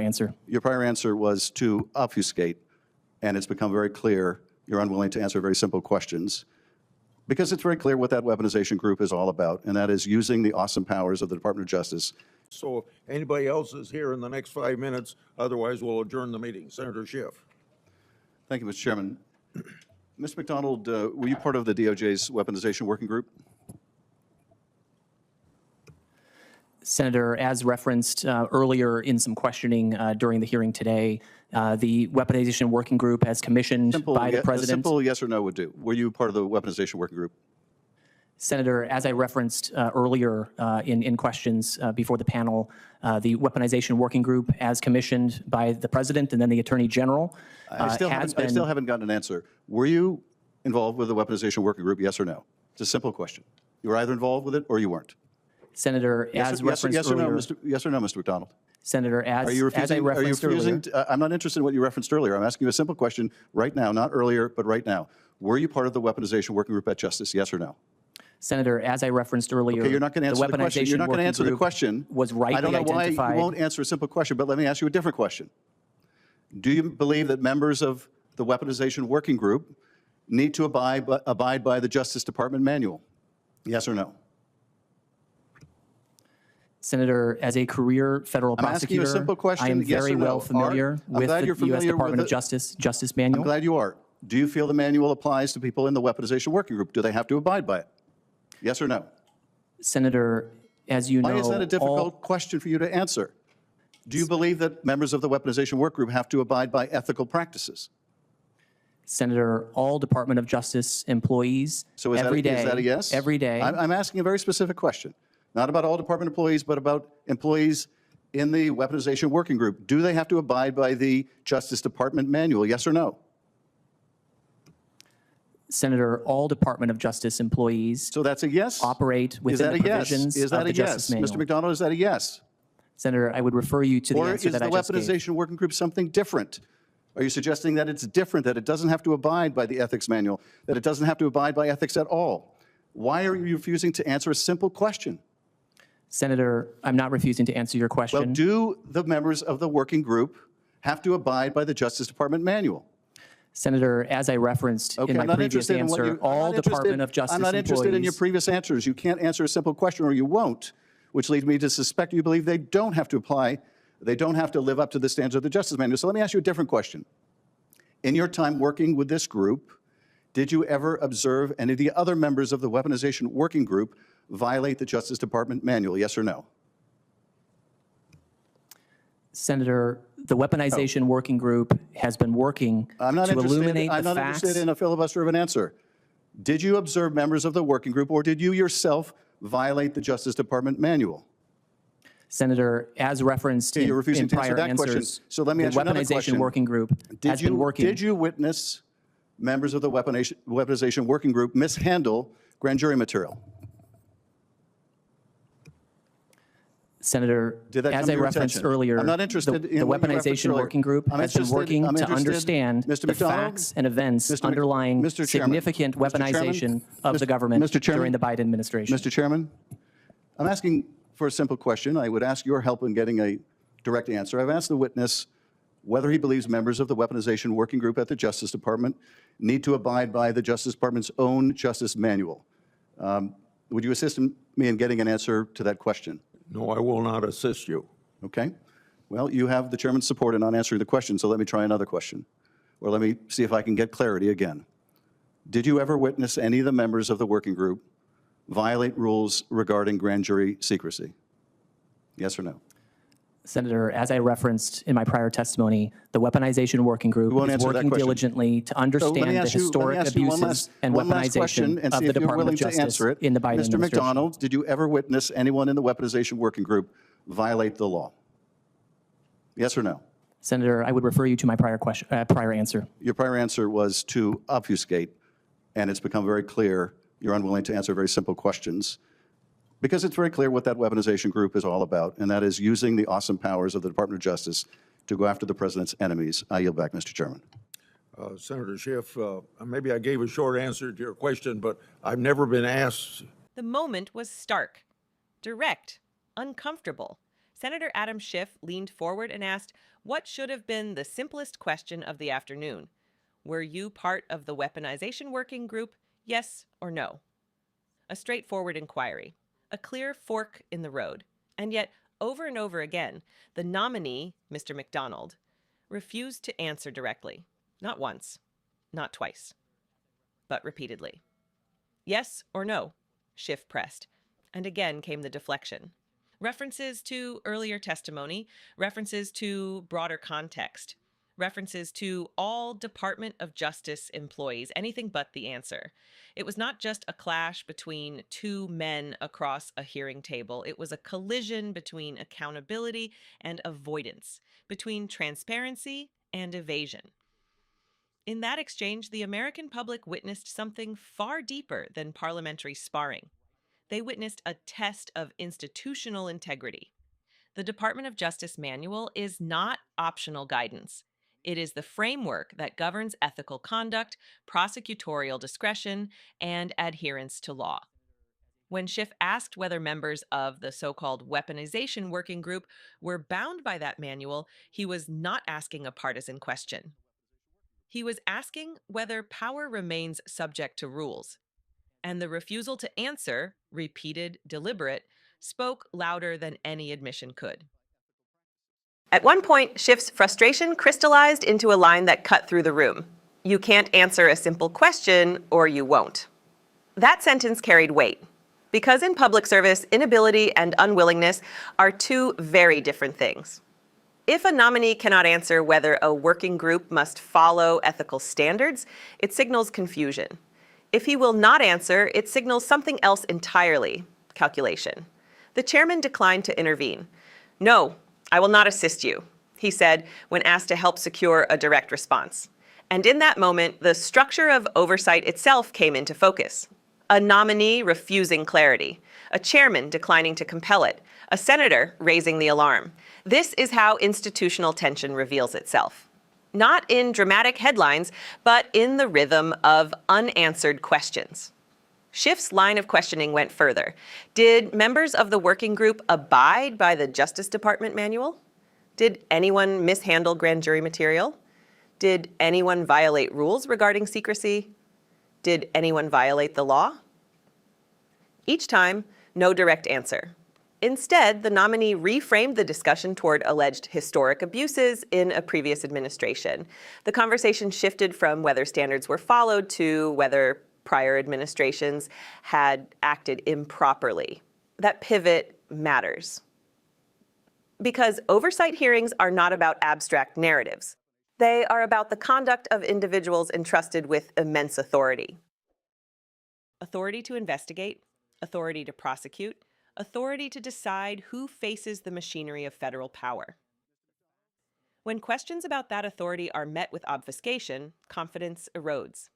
answer. Your prior answer was to obfuscate, and it's become very clear you're unwilling to answer very simple questions because it's very clear what that weaponization group is all about, and that is using the awesome powers of the Department of Justice. So if anybody else is here in the next 5 minutes, otherwise we'll adjourn the meeting. Senator Schiff. Thank you, Mr. Chairman. Mr. McDonald, were you part of the DOJ's weaponization working group? Senator, as referenced earlier in some questioning during the hearing today, the weaponization working group as commissioned by the President. A simple yes or no would do. Were you part of the weaponization working group? Senator, as I referenced earlier in questions before the panel, the weaponization working group as commissioned by the President and then the Attorney General I still haven't gotten an answer. Were you involved with the weaponization working group, yes or no? It's a simple question. You were either involved with it or you weren't. Senator, as referenced earlier. Yes or no, Mr. McDonald? Senator, as I referenced earlier. I'm not interested in what you referenced earlier. I'm asking you a simple question right now, not earlier, but right now. Were you part of the weaponization working group at Justice, yes or no? Senator, as I referenced earlier, okay, you're not going to answer the question. You're not going to answer the question. Was rightly I don't know identified. why you won't answer a simple question, but let me ask you a different question. Do you believe that members of the weaponization working group need to abide by the Justice Department manual? Yes or no? Senator, as a career federal prosecutor, asking you a simple question, I am yes very or no. well familiar with the U.S. Department of Justice manual. I'm glad you are. Do you feel the manual applies to people in the weaponization working group? Do they have to abide by it? Yes or no? Senator, as you know, why is that a difficult question for you to answer? Do you believe that members of the weaponization work group have to abide by ethical practices? Senator, all Department of Justice employees so is every day. Is that a yes? Every day. I'm asking a very specific question, not about all department employees, but about employees in the weaponization working group. Do they have to abide by the Justice Department manual? Yes or no? Senator, all Department of Justice employees. So that's a yes. Operate within the provisions of the Justice Manual. Mr. McDonald, is that a yes? Senator, I would refer you to the answer that I just gave. Or is the weaponization working group something different? Are you suggesting that it's different, that it doesn't have to abide by the ethics manual, that it doesn't have to abide by ethics at all? Why are you refusing to answer a simple question? Senator, I'm not refusing to answer your question. Well, do the members of the working group have to abide by the Justice Department manual? Senator, as I referenced in my previous answer, all Department of Justice employees. I'm not interested in your previous answers. You can't answer a simple question or you won't, which leads me to suspect you believe they don't have to apply, they don't have to live up to the standards of the Justice Manual. So let me ask you a different question. In your time working with this group, did you ever observe any of the other members of the weaponization working group violate the Justice Department manual, yes or no? Senator, the weaponization working group has been working to illuminate the facts. I'm not interested in a filibuster of an answer. Did you observe members of the working group, or did you yourself violate the Justice Department manual? Senator, as referenced in prior answers, so let me ask you another question. The weaponization working group has been working. Did you witness members of the weaponization working group mishandle grand jury material? Senator, as I referenced earlier, I'm not interested the weaponization working group has been working to understand the facts and events underlying significant weaponization of the government during the Biden administration. Mr. Chairman, I'm asking for a simple question. I would ask your help in getting a direct answer. I've asked the witness whether he believes members of the weaponization working group at the Justice Department need to abide by the Justice Department's own Justice Manual. Would you assist me in getting an answer to that question? No, I will not assist you. Okay. Well, you have the chairman's support in not answering the question, so let me try another question. Or let me see if I can get clarity again. Did you ever witness any of the members of the working group violate rules regarding grand jury secrecy? Yes or no? Senator, as I referenced in my prior testimony, the weaponization working group is working diligently to understand the historic abuses and weaponization of the Department of Justice in the Biden administration. Mr. McDonald, did you ever witness anyone in the weaponization working group violate the law? Yes or no? Senator, I would refer you to my prior answer. Your prior answer was to obfuscate, and it's become very clear you're unwilling to answer very simple questions, because it's very clear what that weaponization group is all about, and that is using the awesome powers of the Department of Justice to go after the president's enemies. I yield back, Mr. Chairman. Senator Schiff, maybe I gave a short answer to your question, but I've never been asked. The moment was stark, direct, uncomfortable. Senator Adam Schiff leaned forward and asked what should have been the simplest question of the afternoon. Were you part of the weaponization working group, yes or no? A straightforward inquiry, a clear fork in the road. And yet, over and over again, the nominee, Mr. McDonald, refused to answer directly. Not once, not twice, but repeatedly. Yes or no, Schiff pressed. And again came the deflection. References to earlier testimony, references to broader context, references to all Department of Justice employees, anything but the answer. It was not just a clash between two men across a hearing table. It was a collision between accountability and avoidance, between transparency and evasion. In that exchange, the American public witnessed something far deeper than parliamentary sparring. They witnessed a test of institutional integrity. The Department of Justice Manual is not optional guidance. It is the framework that governs ethical conduct, prosecutorial discretion, and adherence to law. When Schiff asked whether members of the so-called weaponization working group were bound by that manual, he was not asking a partisan question. He was asking whether power remains subject to rules. And the refusal to answer, repeated, deliberate, spoke louder than any admission could. At one point, Schiff's frustration crystallized into a line that cut through the room. You can't answer a simple question, or you won't. That sentence carried weight, because in public service, inability and unwillingness are two very different things. If a nominee cannot answer whether a working group must follow ethical standards, it signals confusion. If he will not answer, it signals something else entirely, calculation. The chairman declined to intervene. No, I will not assist you, he said when asked to help secure a direct response. And in that moment, the structure of oversight itself came into focus. A nominee refusing clarity, a chairman declining to compel it, a senator raising the alarm. This is how institutional tension reveals itself. Not in dramatic headlines, but in the rhythm of unanswered questions. Schiff's line of questioning went further. Did members of the working group abide by the Justice Department manual? Did anyone mishandle grand jury material? Did anyone violate rules regarding secrecy? Did anyone violate the law? Each time, no direct answer. Instead, the nominee reframed the discussion toward alleged historic abuses in a previous administration. The conversation shifted from whether standards were followed to whether prior administrations had acted improperly. That pivot matters. Because oversight hearings are not about abstract narratives. They are about the conduct of individuals entrusted with immense authority. Authority to investigate, authority to prosecute, authority to decide who faces the machinery of federal power. When questions about that authority are met with obfuscation, confidence erodes.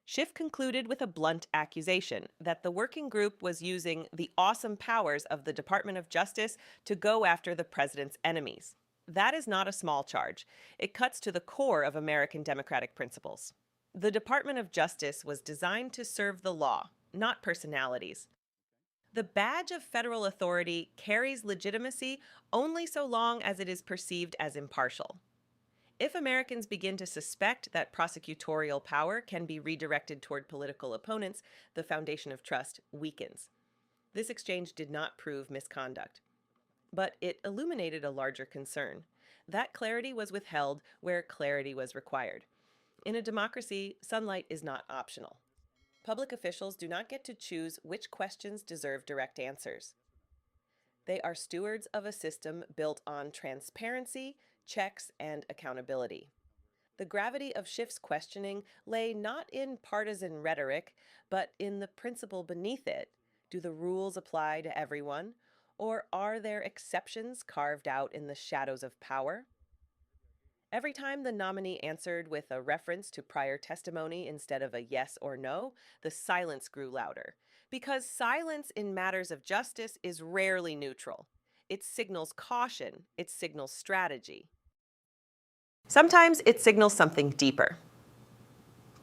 Schiff concluded with a blunt accusation that the working group was using the awesome powers of the Department of Justice to go after the president's enemies. That is not a small charge. It cuts to the core of American democratic principles. The Department of Justice was designed to serve the law, not personalities. The badge of federal authority carries legitimacy only so long as it is perceived as impartial. If Americans begin to suspect that prosecutorial power can be redirected toward political opponents, the foundation of trust weakens. This exchange did not prove misconduct, but it illuminated a larger concern. That clarity was withheld where clarity was required. In a democracy, sunlight is not optional. Public officials do not get to choose which questions deserve direct answers. They are stewards of a system built on transparency, checks, and accountability. The gravity of Schiff's questioning lay not in partisan rhetoric, but in the principle beneath it. Do the rules apply to everyone, or are there exceptions carved out in the shadows of power? Every time the nominee answered with a reference to prior testimony instead of a yes or no, the silence grew louder. Because silence in matters of justice is rarely neutral. It signals caution, it signals strategy. Sometimes it signals something deeper.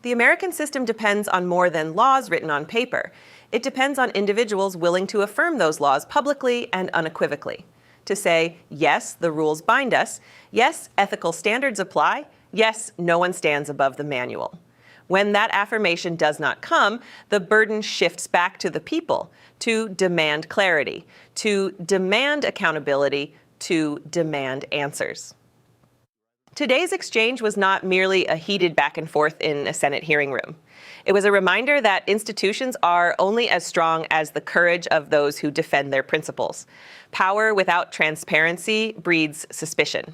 The American system depends on more than laws written on paper. It depends on individuals willing to affirm those laws publicly and unequivocally. to say, yes, the rules bind us. Yes, ethical standards apply. Yes, no one stands above the manual. When that affirmation does not come, the burden shifts back to the people to demand clarity, to demand accountability, to demand answers. Today's exchange was not merely a heated back and forth in a Senate hearing room. It was a reminder that institutions are only as strong as the courage of those who defend their principles. Power without transparency breeds suspicion.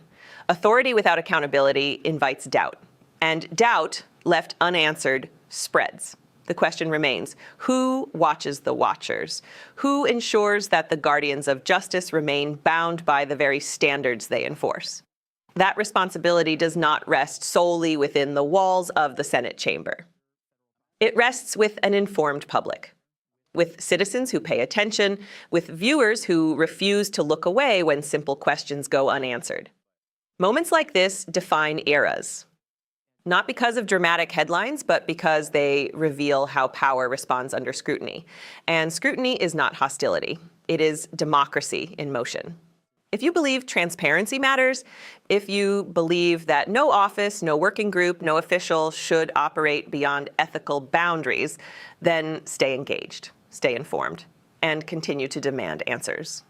Authority without accountability invites doubt. And doubt, left unanswered, spreads. The question remains, who watches the watchers? Who ensures that the guardians of justice remain bound by the very standards they enforce? That responsibility does not rest solely within the walls of the Senate chamber. It rests with an informed public, with citizens who pay attention, with viewers who refuse to look away when simple questions go unanswered. Moments like this define eras, not because of dramatic headlines, but because they reveal how power responds under scrutiny. And scrutiny is not hostility. It is democracy in motion. If you believe transparency matters, if you believe that no office, no working group, no official should operate beyond ethical boundaries, then stay engaged, stay informed, and continue to demand answers.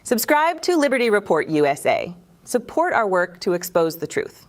Subscribe to Liberty Report USA. Support our work to expose the truth.